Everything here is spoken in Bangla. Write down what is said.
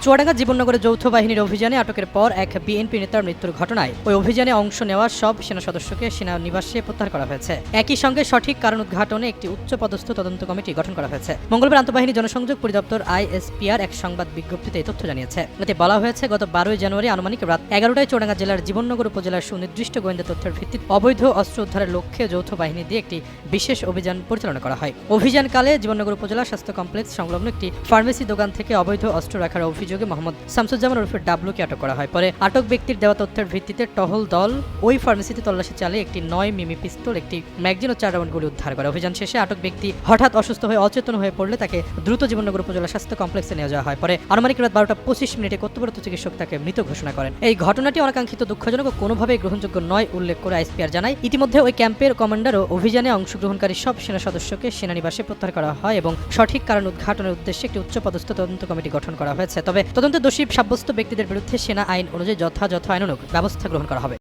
চুয়াডাঙ্গা জীবননগরে যৌথ বাহিনীর অভিযানে আটকের পর এক বিএনপি নেতার মৃত্যুর ঘটনায় ওই অভিযানে অংশ নেওয়া সব সেনা সদস্যকে সেনানিবাসে প্রত্যাহার করা হয়েছে। একই সঙ্গে সঠিক কারণ উদ্ঘাটনে একটি উচ্চপদস্থ তদন্ত কমিটি গঠন করা হয়েছে। মঙ্গলবার আন্তঃবাহিনী জনসংযোগ পরিদপ্তর আইএসপিআর এক সংবাদ বিজ্ঞপ্তিতে এই তথ্য জানিয়েছে। এতে বলা হয়েছে, গত 12 জানুয়ারি আনুমানিক রাত 11টায় চুয়াডাঙ্গা জেলার জীবননগর উপজেলার সুনির্দিষ্ট গোয়েন্দা তথ্যের ভিত্তিতে অবৈধ অস্ত্র উদ্ধারের লক্ষ্যে যৌথ বাহিনী দিয়ে একটি বিশেষ অভিযান পরিচালনা করা হয়। অভিযানকালে জীবননগর উপজেলা স্বাস্থ্য কমপ্লেক্স সংলগ্ন একটি ফার্মেসি দোকান থেকে অবৈধ অস্ত্র রাখার অভিযোগে মোহাম্মদ শামসুজ্জামান ওরফে ডাবলুকে আটক করা হয়। পরে আটক ব্যক্তির দেওয়া তথ্যের ভিত্তিতে টহল দল ওই ফার্মেসিতে তল্লাশি চালিয়ে একটি 9 মিমি পিস্তল, একটি ম্যাগজিন ও 4 রাউন্ড গুলি উদ্ধার করে। অভিযান শেষে আটক ব্যক্তি হঠাৎ অসুস্থ হয়ে অচেতন হয়ে পড়লে তাকে দ্রুত জীবননগর উপজেলা স্বাস্থ্য কমপ্লেক্সে নিয়ে যাওয়া হয়। পরে আনুমানিক রাত 12:25 কর্তব্যরত চিকিৎসক তাকে মৃত ঘোষণা করেন। এই ঘটনাটি অনাকাঙ্ক্ষিত, দুঃখজনক ও কোনোভাবেই গ্রহণযোগ্য নয় উল্লেখ করে আইএসপিআর জানায়, ইতিমধ্যে ওই ক্যাম্পের কমান্ডার ও অভিযানে অংশগ্রহণকারী সব সেনা সদস্যকে সেনানিবাসে প্রত্যাহার করা হয় এবং সঠিক কারণ উদ্ঘাটনের উদ্দেশ্যে একটি উচ্চপদস্থ তদন্ত কমিটি গঠন করা হয়েছে। তবে তদন্তে দোষী সাব্যস্ত ব্যক্তিদের বিরুদ্ধে সেনা আইন অনুযায়ী যথাযথ আইনানুগ ব্যবস্থা গ্রহণ করা হবে।